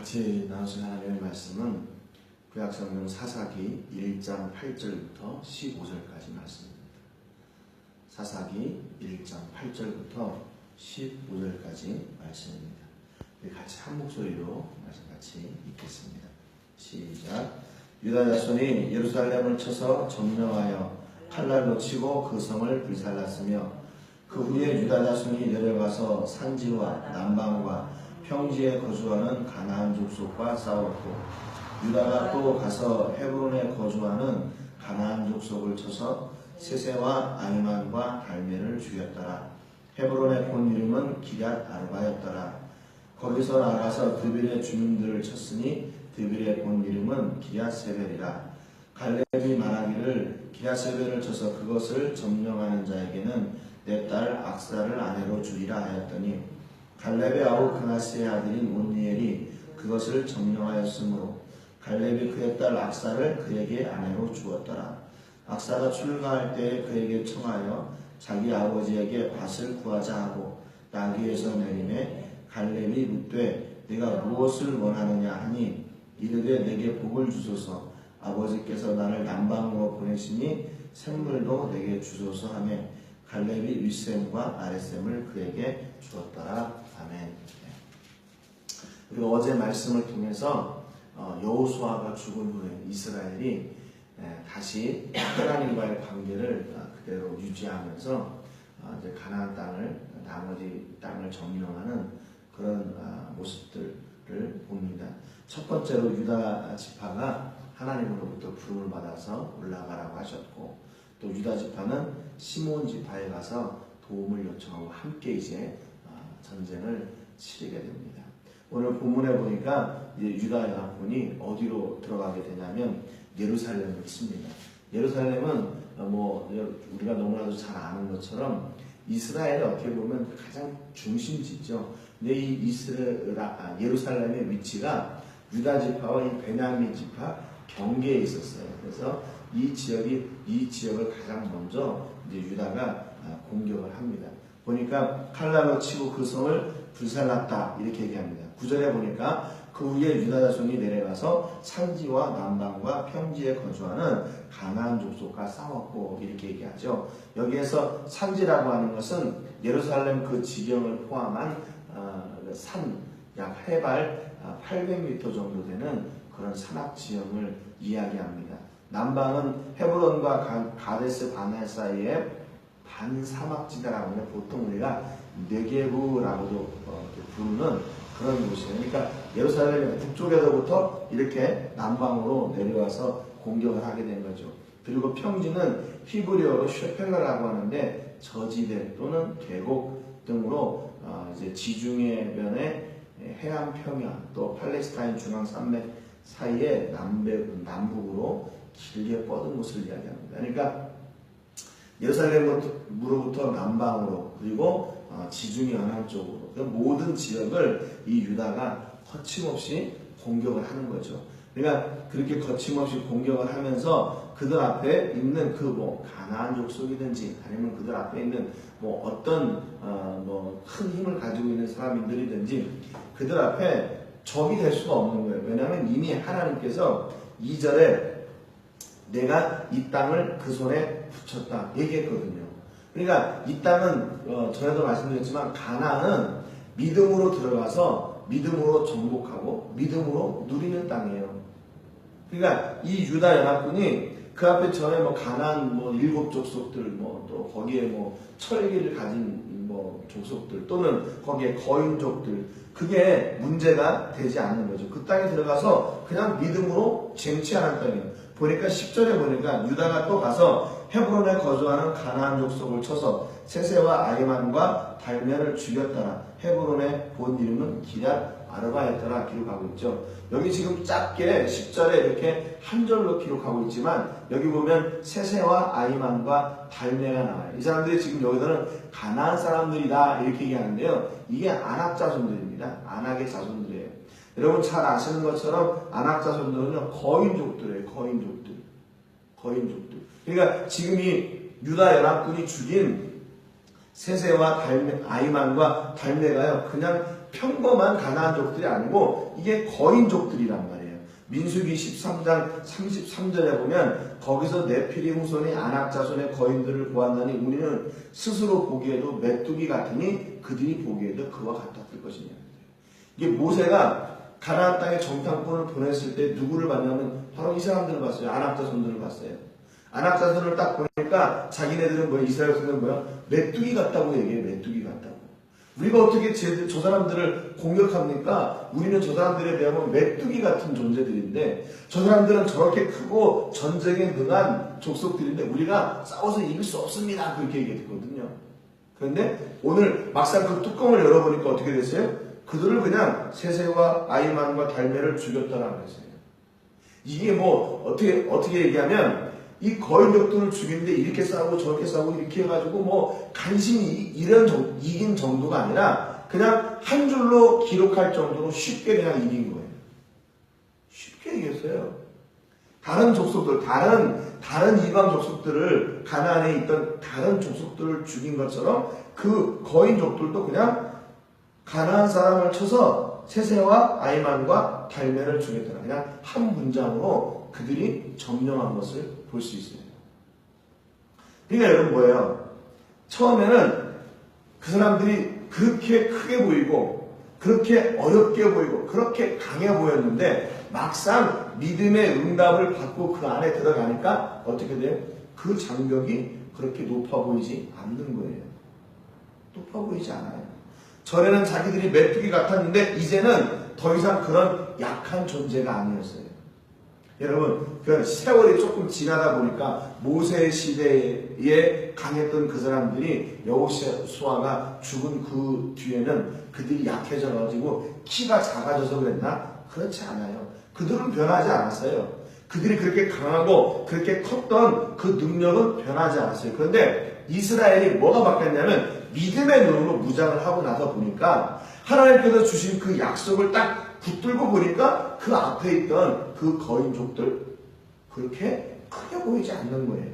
같이 나누신 하나님의 말씀은 구약성경 사사기 1장 8절부터 15절까지 말씀입니다. 사사기 1장 8절부터 15절까지 말씀입니다. 우리 같이 한 목소리로 말씀 같이 읽겠습니다. 시작. 유다 자손이 예루살렘을 쳐서 점령하여 칼날로 치고 그 성을 불살랐으며 그 후에 유다 자손이 내려가서 산지와 남방과 평지에 거주하는 가나안 족속과 싸웠고 유다가 또 가서 헤브론에 거주하는 가나안 족속을 쳐서 세세와 아이만과 달메를 죽였더라. 헤브론의 본 이름은 기럇 아르바였더라. 거기서 나가서 드빌의 주민들을 쳤으니 드빌의 본 이름은 기쟇세벨이라. 갈렙이 말하기를 기쟇세벨을 쳐서 그것을 점령하는 자에게는 내 딸 악사를 아내로 주리라 하였더니 갈렙의 아우 그나스의 아들인 온니엘이 그것을 점령하였으므로 갈렙이 그의 딸 악사를 그에게 아내로 주었더라. 악사가 출가할 때에 그에게 청하여 자기 아버지에게 밭을 구하자 하고 나귀에서 내림에 갈렙이 묻되 네가 무엇을 원하느냐 하니 이르되 내게 복을 주소서 아버지께서 나를 남방으로 보내시니 샘물도 내게 주소서 하며 갈렙이 윗샘과 아랫샘을 그에게 주었더라. 아멘. 우리가 어제 말씀을 통해서 여호수아가 죽은 후에 이스라엘이 다시 하나님과의 관계를 그대로 유지하면서 이제 가나안 땅을 나머지 땅을 점령하는 그런 모습들을 봅니다. 첫 번째로 유다 지파가 하나님으로부터 부름을 받아서 올라가라고 하셨고 또 유다 지파는 시몬 지파에 가서 도움을 요청하고 함께 이제 전쟁을 치르게 됩니다. 오늘 본문에 보니까 이제 유다 연합군이 어디로 들어가게 되냐면 예루살렘을 칩니다. 예루살렘은 우리가 너무나도 잘 아는 것처럼 이스라엘이 어떻게 보면 가장 중심지죠. 근데 이 예루살렘의 위치가 유다 지파와 이 베냐민 지파 경계에 있었어요. 그래서 이 지역을 가장 먼저 이제 유다가 공격을 합니다. 보니까 칼날로 치고 그 성을 불살랐다 이렇게 얘기합니다. 9절에 보니까 그 후에 유다 자손이 내려가서 산지와 남방과 평지에 거주하는 가나안 족속과 싸웠고 이렇게 얘기하죠. 여기에서 산지라고 하는 것은 예루살렘 그 지경을 포함한 산 약 해발 800m 정도 되는 그런 산악 지형을 이야기합니다. 남방은 헤브론과 가데스 바네 사이에 반사막지대라고 하면 보통 우리가 네게브라고도 부르는 그런 곳이에요. 그러니까 예루살렘의 북쪽에서부터 이렇게 남방으로 내려와서 공격을 하게 된 거죠. 그리고 평지는 히브리어로 쉐펠라라고 하는데 저지대 또는 계곡 등으로 이제 지중해 면에 해안 평야 또 팔레스타인 중앙 산맥 사이에 남북으로 길게 뻗은 곳을 이야기합니다. 그러니까 예루살렘으로부터 남방으로 그리고 지중해 연안 쪽으로 모든 지역을 이 유다가 거침없이 공격을 하는 거죠. 그러니까 그렇게 거침없이 공격을 하면서 그들 앞에 있는 가나안 족속이든지 아니면 그들 앞에 있는 어떤 큰 힘을 가지고 있는 사람들이든지 그들 앞에 적이 될 수가 없는 거예요. 왜냐하면 이미 하나님께서 2절에 내가 이 땅을 그 손에 붙였다 얘기했거든요. 그러니까 이 땅은 전에도 말씀드렸지만 가나안은 믿음으로 들어가서 믿음으로 정복하고 믿음으로 누리는 땅이에요. 그러니까 이 유다 연합군이 그 앞에 전에 가나안 7족속들 또 거기에 철기를 가진 족속들 또는 거기에 거인족들 그게 문제가 되지 않는 거죠. 그 땅에 들어가서 그냥 믿음으로 쟁취하는 땅이에요. 보니까 10절에 보니까 유다가 또 가서 헤브론에 거주하는 가나안 족속을 쳐서 세세와 아이만과 달면을 죽였더라. 헤브론의 본 이름은 기럇 아르바였더라 기록하고 있죠. 여기 지금 짧게 10절에 이렇게 한 절로 기록하고 있지만 여기 보면 세세와 아이만과 달메가 나와요. 이 사람들이 지금 여기서는 가나안 사람들이다 이렇게 얘기하는데요. 이게 아낙 자손들입니다. 아낙의 자손들이에요. 여러분 잘 아시는 것처럼 아낙 자손들은요 거인족들이에요. 거인족들. 그러니까 지금 이 유다 연합군이 죽인 세세와 아이만과 달메가요 그냥 평범한 가나안족들이 아니고 이게 거인족들이란 말이에요. 민수기 13장 33절에 보면 거기서 네피림 후손이 아낙 자손의 거인들을 보았나니 우리는 스스로 보기에도 메뚜기 같으니 그들이 보기에도 그와 같았을 것이냐. 이게 모세가 가나안 땅에 정탐꾼을 보냈을 때 누구를 봤냐면 바로 이 사람들을 봤어요. 아낙 자손들을 봤어요. 아낙 자손을 딱 보니까 자기네들은 뭐야, 이스라엘 자손들은 뭐야, 메뚜기 같다고 얘기해요. 메뚜기 같다고. 우리가 어떻게 저 사람들을 공격합니까? 우리는 저 사람들에 비하면 메뚜기 같은 존재들인데 저 사람들은 저렇게 크고 전쟁에 능한 족속들인데 우리가 싸워서 이길 수 없습니다. 그렇게 얘기했거든요. 그런데 오늘 막상 그 뚜껑을 열어보니까 어떻게 됐어요? 그들을 그냥 세세와 아이만과 달메를 죽였다라고 했어요. 이게 뭐 어떻게 얘기하면 이 거인족들을 죽이는데 이렇게 싸우고 저렇게 싸우고 이렇게 해가지고 뭐 간신히 이긴 정도가 아니라 그냥 한 줄로 기록할 정도로 쉽게 그냥 이긴 거예요. 쉽게 이겼어요. 다른 족속들, 다른 이방 족속들을, 가나안에 있던 다른 족속들을 죽인 것처럼 그 거인족들도 그냥 가나안 사람을 쳐서 세세와 아이만과 달메를 죽였더라. 그냥 한 문장으로 그들이 점령한 것을 볼 수 있어요. 그러니까 여러분 뭐예요? 처음에는 그 사람들이 그렇게 크게 보이고 그렇게 어렵게 보이고 그렇게 강해 보였는데 막상 믿음의 응답을 받고 그 안에 들어가니까 어떻게 돼요? 그 장벽이 그렇게 높아 보이지 않는 거예요. 높아 보이지 않아요. 전에는 자기들이 메뚜기 같았는데 이제는 더 이상 그런 약한 존재가 아니었어요. 여러분, 그 세월이 조금 지나다 보니까 모세 시대에 강했던 그 사람들이 여호수아가 죽은 그 뒤에는 그들이 약해져가지고 키가 작아져서 그랬나? 그렇지 않아요. 그들은 변하지 않았어요. 그들이 그렇게 강하고 그렇게 컸던 그 능력은 변하지 않았어요. 그런데 이스라엘이 뭐가 바뀌었냐면 믿음의 눈으로 무장을 하고 나서 보니까 하나님께서 주신 그 약속을 딱 붙들고 보니까 그 앞에 있던 그 거인족들 그렇게 크게 보이지 않는 거예요.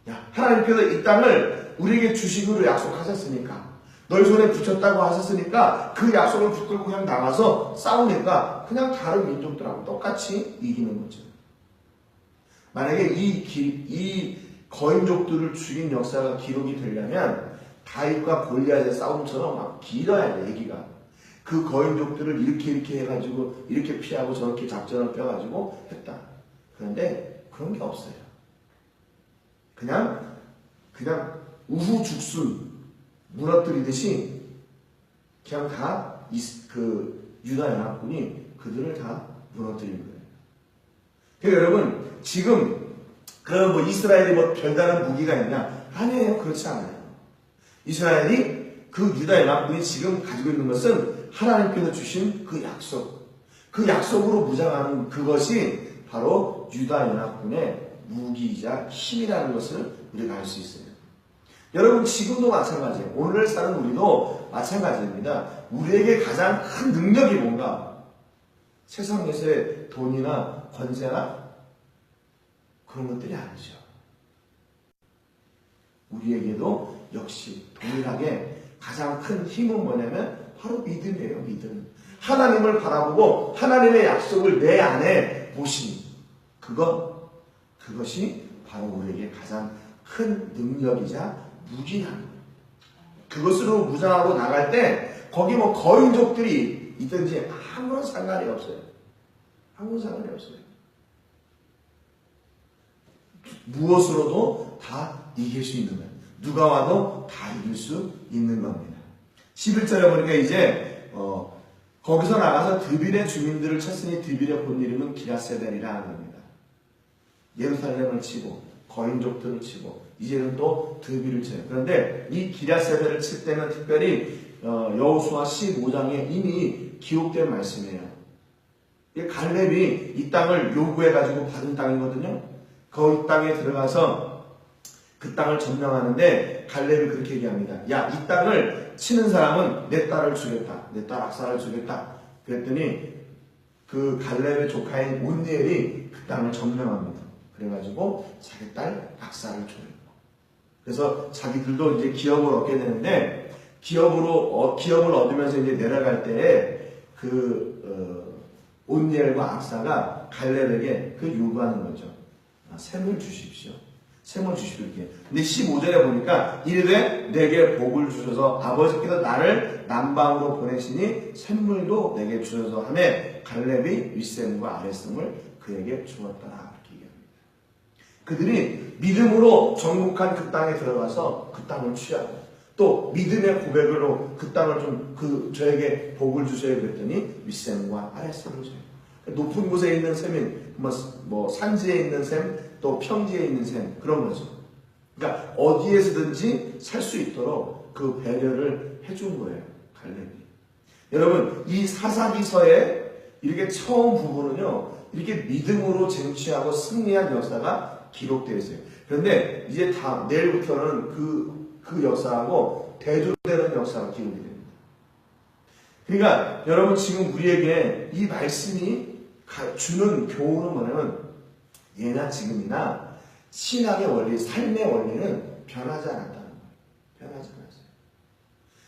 야, 하나님께서 이 땅을 우리에게 주시기로 약속하셨으니까 너희 손에 붙였다고 하셨으니까 그 약속을 붙들고 그냥 나가서 싸우니까 그냥 다른 민족들하고 똑같이 이기는 거죠. 만약에 이 거인족들을 죽인 역사가 기록이 되려면 다윗과 골리앗의 싸움처럼 막 길어야 돼, 얘기가. 그 거인족들을 이렇게 해가지고 이렇게 피하고 저렇게 작전을 펴가지고 했다. 그런데 그런 게 없어요. 그냥 우후죽순 무너뜨리듯이 그냥 다 유다 연합군이 그들을 다 무너뜨린 거예요. 그러니까 여러분 지금 뭐 이스라엘이 뭐 별다른 무기가 있냐? 아니에요. 그렇지 않아요. 이스라엘이 그 유다 연합군이 지금 가지고 있는 것은 하나님께서 주신 그 약속, 그 약속으로 무장하는 그것이 바로 유다 연합군의 무기이자 힘이라는 것을 우리가 알 수 있어요. 여러분 지금도 마찬가지예요. 오늘 사는 우리도 마찬가지입니다. 우리에게 가장 큰 능력이 뭔가? 세상에서의 돈이나 권세나 그런 것들이 아니죠. 우리에게도 역시 동일하게 가장 큰 힘은 뭐냐면 바로 믿음이에요. 믿음. 하나님을 바라보고 하나님의 약속을 내 안에 보신 그것이 바로 우리에게 가장 큰 능력이자 무기한 그것으로 무장하고 나갈 때 거기 뭐 거인족들이 있든지 아무런 상관이 없어요. 아무런 상관이 없어요. 무엇으로도 다 이길 수 있는 거예요. 누가 와도 다 이길 수 있는 겁니다. 11절에 보니까 이제 거기서 나가서 드빌의 주민들을 쳤으니 드빌의 본 이름은 기라세벨이라 하는 겁니다. 예루살렘을 치고 거인족들을 치고 이제는 또 드빌을 쳐요. 그런데 이 기라세벨을 칠 때는 특별히 여호수아 15장에 이미 기록된 말씀이에요. 갈렙이 이 땅을 요구해가지고 받은 땅이거든요. 그 땅에 들어가서 그 땅을 점령하는데 갈렙이 그렇게 얘기합니다. 야, 이 땅을 치는 사람은 내 딸을 주겠다. 내 딸 악사를 주겠다. 그랬더니 그 갈렙의 조카인 온니엘이 그 땅을 점령합니다. 그래가지고 자기 딸 악사를 줘요. 그래서 자기들도 이제 기업을 얻게 되는데 기업을 얻으면서 이제 내려갈 때에 온니엘과 악사가 갈렙에게 요구하는 거죠. 샘을 주십시오. 샘을 주십시오. 이렇게. 근데 15절에 보니까 이르되 내게 복을 주셔서 아버지께서 나를 남방으로 보내시니 샘물도 내게 주셔서 하매 갈렙이 윗샘과 아랫샘을 그에게 주었더라. 이렇게 얘기합니다. 그들이 믿음으로 정복한 그 땅에 들어가서 그 땅을 취하고 또 믿음의 고백으로 그 땅을 저에게 복을 주셔야 그랬더니 윗샘과 아랫샘을 줘요. 높은 곳에 있는 샘인 산지에 있는 샘, 또 평지에 있는 샘, 그런 거죠. 그러니까 어디에서든지 살 수 있도록 그 배려를 해준 거예요, 갈렙이. 여러분, 이 사사기서의 이렇게 처음 부분은요, 이렇게 믿음으로 쟁취하고 승리한 역사가 기록되어 있어요. 그런데 이제 내일부터는 그 역사하고 대조되는 역사가 기록이 됩니다. 그러니까 여러분, 지금 우리에게 이 말씀이 주는 교훈은 뭐냐면 예나 지금이나 신앙의 원리, 삶의 원리는 변하지 않았다는 거예요. 변하지 않았어요.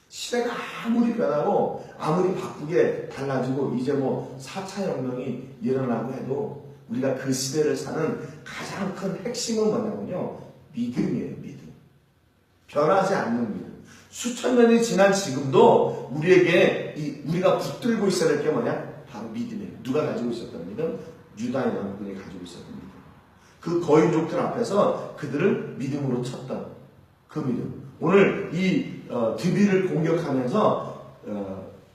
시대가 아무리 변하고 아무리 바꾸게 달라지고 이제 4차 혁명이 일어나고 해도 우리가 그 시대를 사는 가장 큰 핵심은 뭐냐면요, 믿음이에요. 믿음. 변하지 않는 믿음. 수천 년이 지난 지금도 우리가 붙들고 있어야 될 게 뭐냐? 바로 믿음이에요. 누가 가지고 있었던 믿음? 유다의 남편이 가지고 있었던 믿음. 그 거인족들 앞에서 그들을 믿음으로 쳤던 그 믿음. 오늘 이 드비를 공격하면서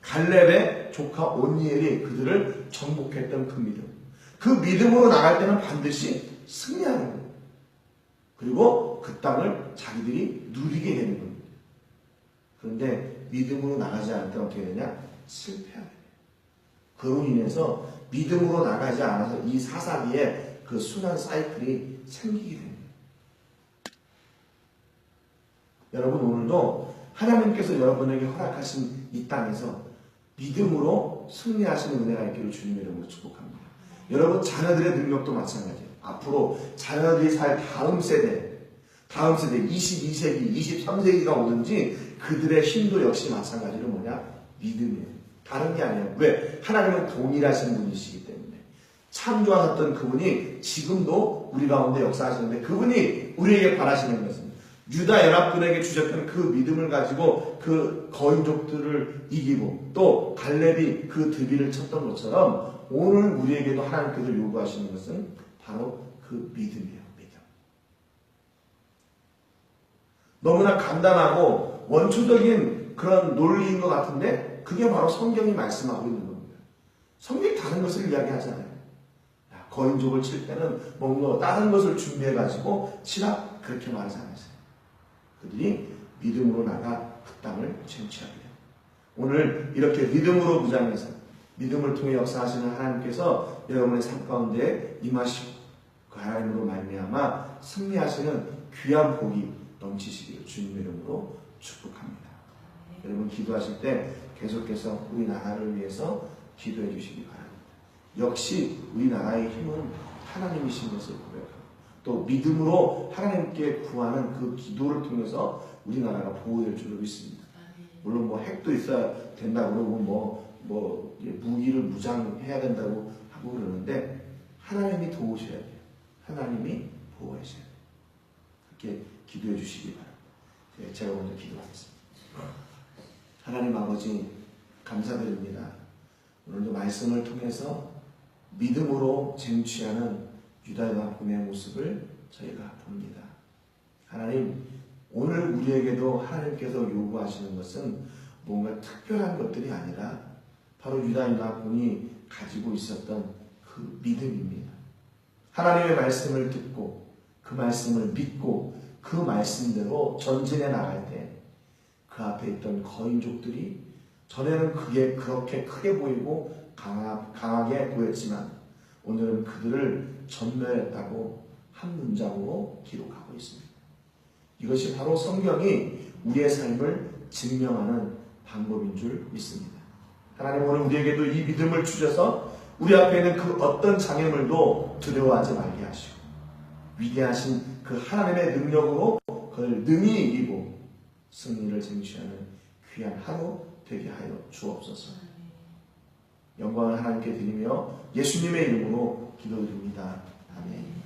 갈렙의 조카 온니엘이 그들을 정복했던 그 믿음. 그 믿음으로 나갈 때는 반드시 승리하는 거예요. 그리고 그 땅을 자기들이 누리게 되는 겁니다. 그런데 믿음으로 나가지 않을 때 어떻게 되냐? 실패하게 돼요. 그로 인해서 믿음으로 나가지 않아서 이 사사기에 그 순환 사이클이 생기게 됩니다. 여러분, 오늘도 하나님께서 여러분에게 허락하신 이 땅에서 믿음으로 승리하시는 은혜가 있기를 주님의 이름으로 축복합니다. 여러분, 자녀들의 능력도 마찬가지예요. 앞으로 자녀들이 살 다음 세대 22세기, 23세기가 오든지 그들의 힘도 역시 마찬가지로 믿음이에요. 다른 게 아니에요. 왜? 하나님은 동일하신 분이시기 때문에. 창조하셨던 그분이 지금도 우리 가운데 역사하시는데 그분이 우리에게 바라시는 것은 유다 연합군에게 주셨던 그 믿음을 가지고 그 거인족들을 이기고 또 갈렙이 그 드비를 쳤던 것처럼 오늘 우리에게도 하나님께서 요구하시는 것은 바로 그 믿음이에요. 믿음. 너무나 간단하고 원초적인 그런 논리인 것 같은데 그게 바로 성경이 말씀하고 있는 겁니다. 성경이 다른 것을 이야기하잖아요. 거인족을 칠 때는 뭔가 다른 것을 준비해가지고 치라 그렇게 말하지 않았어요. 그들이 믿음으로 나가 그 땅을 쟁취하게 돼요. 오늘 이렇게 믿음으로 무장해서 믿음을 통해 역사하시는 하나님께서 여러분의 삶 가운데 임하시고 그 하나님으로 말미암아 승리하시는 귀한 복이 넘치시기를 주님의 이름으로 축복합니다. 여러분 기도하실 때 계속해서 우리 나라를 위해서 기도해 주시기 바랍니다. 역시 우리나라의 힘은 하나님이신 것을 고백하고 또 믿음으로 하나님께 구하는 그 기도를 통해서 우리나라가 보호될 줄로 믿습니다. 물론 핵도 있어야 된다고 그러고 무기를 무장해야 된다고 하고 그러는데 하나님이 도우셔야 돼요. 하나님이 보호하셔야 돼요. 그렇게 기도해 주시기 바랍니다. 제가 먼저 기도하겠습니다. 하나님 아버지 감사드립니다. 오늘도 말씀을 통해서 믿음으로 쟁취하는 유다연합군의 모습을 저희가 봅니다. 하나님, 오늘 우리에게도 하나님께서 요구하시는 것은 뭔가 특별한 것들이 아니라 바로 유다연합군이 가지고 있었던 그 믿음입니다. 하나님의 말씀을 듣고 그 말씀을 믿고 그 말씀대로 전진해 나갈 때 그 앞에 있던 거인족들이 전에는 그게 그렇게 크게 보이고 강하게 보였지만 오늘은 그들을 전멸했다고 한 문장으로 기록하고 있습니다. 이것이 바로 성경이 우리의 삶을 증명하는 방법인 줄 믿습니다. 하나님 오늘 우리에게도 이 믿음을 주셔서 우리 앞에 있는 그 어떤 장애물도 두려워하지 말게 하시고 위대하신 그 하나님의 능력으로 그걸 능히 이기고 승리를 쟁취하는 귀한 하루 되게 하여 주옵소서. 영광을 하나님께 드리며 예수님의 이름으로 기도드립니다. 아멘.